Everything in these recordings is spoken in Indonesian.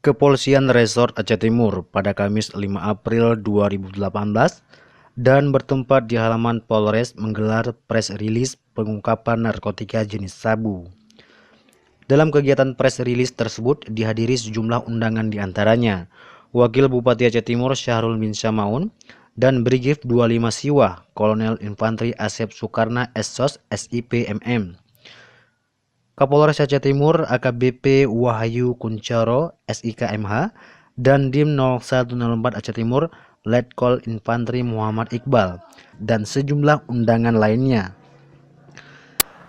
Kepolisian Resort Aceh Timur pada Kamis 5 April 2018 dan bertempat di halaman Polres menggelar press release pengungkapan narkotika jenis sabu. Dalam kegiatan press release tersebut dihadiri sejumlah undangan diantaranya Wakil Bupati Aceh Timur Syahrul bin Syamaun dan Brigif 25 Siwah Kolonel Infantri Asep Sukarna SSOS SIP MM. Kapolres Aceh Timur AKBP Wahyu Kuncoro SIKMH dan Dim 0104 Aceh Timur Letkol Infantri Muhammad Iqbal dan sejumlah undangan lainnya.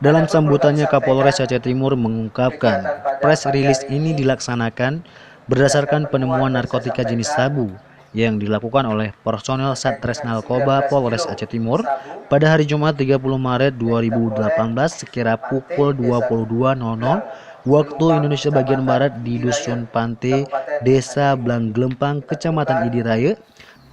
Dalam sambutannya Kapolres Aceh Timur mengungkapkan press release ini dilaksanakan berdasarkan penemuan narkotika jenis sabu yang dilakukan oleh personel Satres Narkoba Polres Aceh Timur pada hari Jumat 30 Maret 2018 sekira pukul 22.00 waktu Indonesia bagian Barat di Dusun Pante, Desa Blangglempang, Kecamatan Idiraya,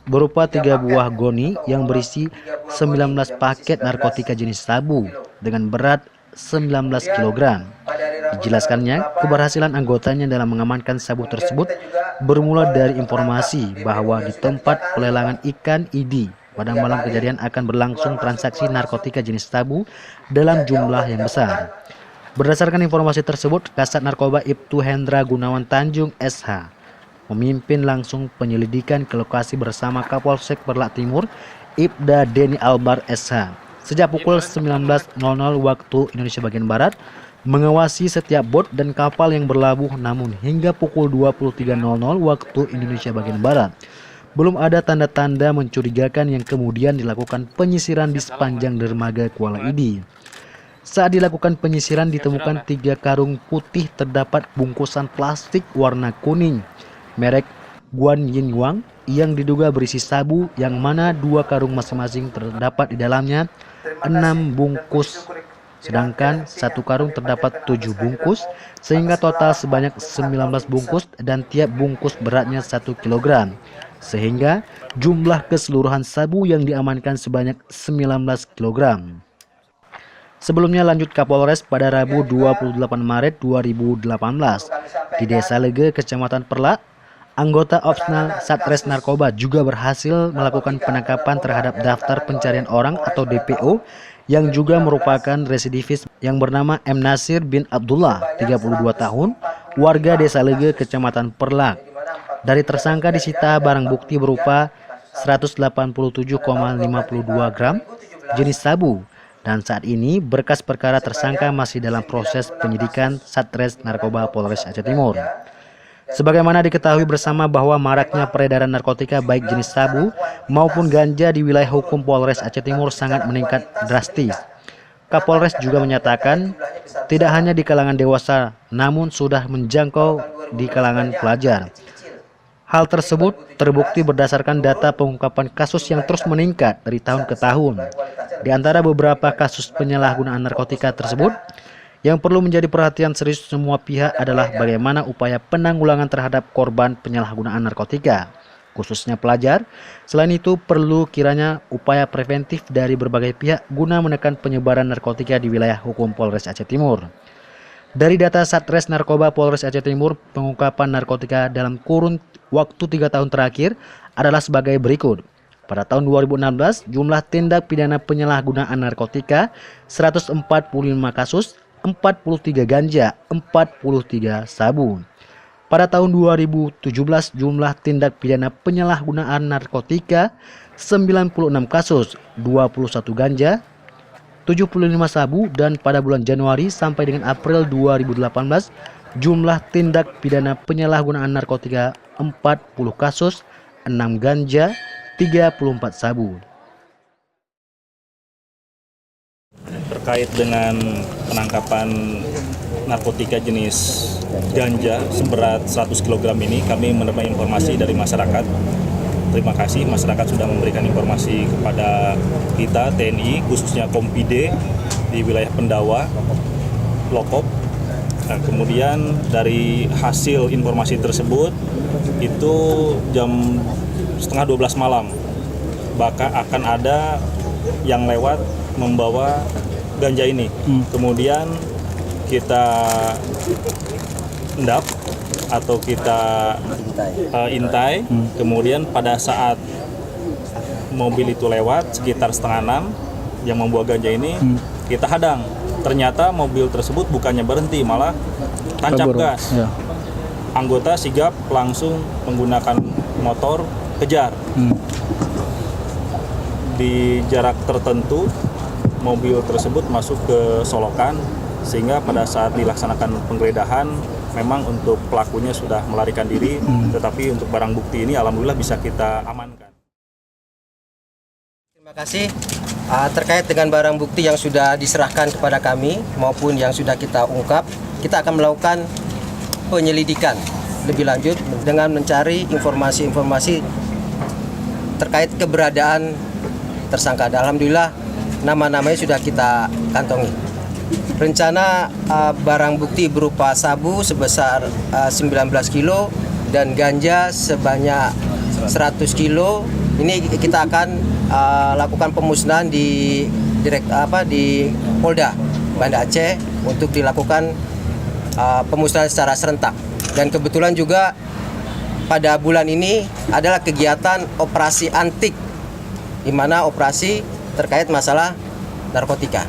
berupa 3 buah goni yang berisi 19 paket narkotika jenis sabu dengan berat 19 kg. Dijelaskannya, keberhasilan anggotanya dalam mengamankan sabu tersebut bermula dari informasi bahwa di tempat pelelangan ikan ID pada malam kejadian akan berlangsung transaksi narkotika jenis sabu dalam jumlah yang besar. Berdasarkan informasi tersebut, Kasat Narkoba Ibtu Hendra Gunawan Tanjung SH memimpin langsung penyelidikan ke lokasi bersama Kapolsek Perlak Timur Ibda Deni Albar SH. Sejak pukul 19.00 waktu Indonesia bagian Barat, mengawasi setiap bot dan kapal yang berlabuh, namun hingga pukul 23.00 waktu Indonesia bagian Barat, belum ada tanda-tanda mencurigakan yang kemudian dilakukan penyisiran di sepanjang dermaga Kuala Idi. Saat dilakukan penyisiran ditemukan 3 karung putih terdapat bungkusan plastik warna kuning, merek Guan Yin Wang yang diduga berisi sabu yang mana 2 karung masing-masing terdapat di dalamnya 6 bungkus. Sedangkan 1 karung terdapat 7 bungkus sehingga total sebanyak 19 bungkus dan tiap bungkus beratnya 1 kg. Sehingga jumlah keseluruhan sabu yang diamankan sebanyak 19 kg. Sebelumnya lanjut Kapolres pada Rabu 28 Maret 2018 di Desa Lege, Kecamatan Perlak, anggota opsional Satres Narkoba juga berhasil melakukan penangkapan terhadap daftar pencarian orang atau DPO yang juga merupakan residivis yang bernama M. Nasir bin Abdullah, 32 tahun, warga Desa Lege, Kecamatan Perlak. Dari tersangka disita barang bukti berupa 187,52 gram jenis sabu, dan saat ini berkas perkara tersangka masih dalam proses penyidikan Satres Narkoba Polres Aceh Timur. Sebagaimana diketahui bersama bahwa maraknya peredaran narkotika baik jenis sabu maupun ganja di wilayah hukum Polres Aceh Timur sangat meningkat drastis. Kapolres juga menyatakan tidak hanya di kalangan dewasa namun sudah menjangkau di kalangan pelajar. Hal tersebut terbukti berdasarkan data pengungkapan kasus yang terus meningkat dari tahun ke tahun. Di antara beberapa kasus penyalahgunaan narkotika tersebut, yang perlu menjadi perhatian serius semua pihak adalah bagaimana upaya penanggulangan terhadap korban penyalahgunaan narkotika, khususnya pelajar. Selain itu, perlu kiranya upaya preventif dari berbagai pihak guna menekan penyebaran narkotika di wilayah hukum Polres Aceh Timur. Dari data Satres Narkoba Polres Aceh Timur, pengungkapan narkotika dalam kurun waktu 3 tahun terakhir adalah sebagai berikut. Pada tahun 2016, jumlah tindak pidana penyalahgunaan narkotika 145 kasus, 43 ganja, 43 sabu. Pada tahun 2017 jumlah tindak pidana penyalahgunaan narkotika 96 kasus, 21 ganja, 75 sabu, dan pada bulan Januari sampai dengan April 2018 jumlah tindak pidana penyalahgunaan narkotika 40 kasus, 6 ganja, 34 sabu. Terkait dengan penangkapan narkotika jenis ganja seberat 100 kg ini, kami menerima informasi dari masyarakat. Terima kasih, masyarakat sudah memberikan informasi kepada kita, TNI, khususnya Kompide di wilayah Pendawa, Lokop. Nah, kemudian dari hasil informasi tersebut, itu jam setengah 12 malam, bakal akan ada yang lewat membawa ganja ini. Kemudian kita endap atau kita intai. Kemudian pada saat mobil itu lewat sekitar setengah 6 yang membawa ganja ini, kita hadang. Ternyata mobil tersebut bukannya berhenti, malah tancap gas. Ya. Anggota sigap langsung menggunakan motor kejar. Di jarak tertentu mobil tersebut masuk ke solokan, sehingga pada saat dilaksanakan penggeledahan memang untuk pelakunya sudah melarikan diri, tetapi untuk barang bukti ini alhamdulillah bisa kita amankan. Terima kasih. Terkait dengan barang bukti yang sudah diserahkan kepada kami maupun yang sudah kita ungkap, kita akan melakukan penyelidikan lebih lanjut dengan mencari informasi-informasi terkait keberadaan tersangka. Alhamdulillah nama-namanya sudah kita kantongi. Rencana barang bukti berupa sabu sebesar 19 kilo dan ganja sebanyak 100 kilo. Ini kita akan lakukan pemusnahan di Polda Banda Aceh untuk dilakukan pemusnahan secara serentak. Dan kebetulan juga pada bulan ini adalah kegiatan operasi antik, di mana operasi terkait masalah narkotika.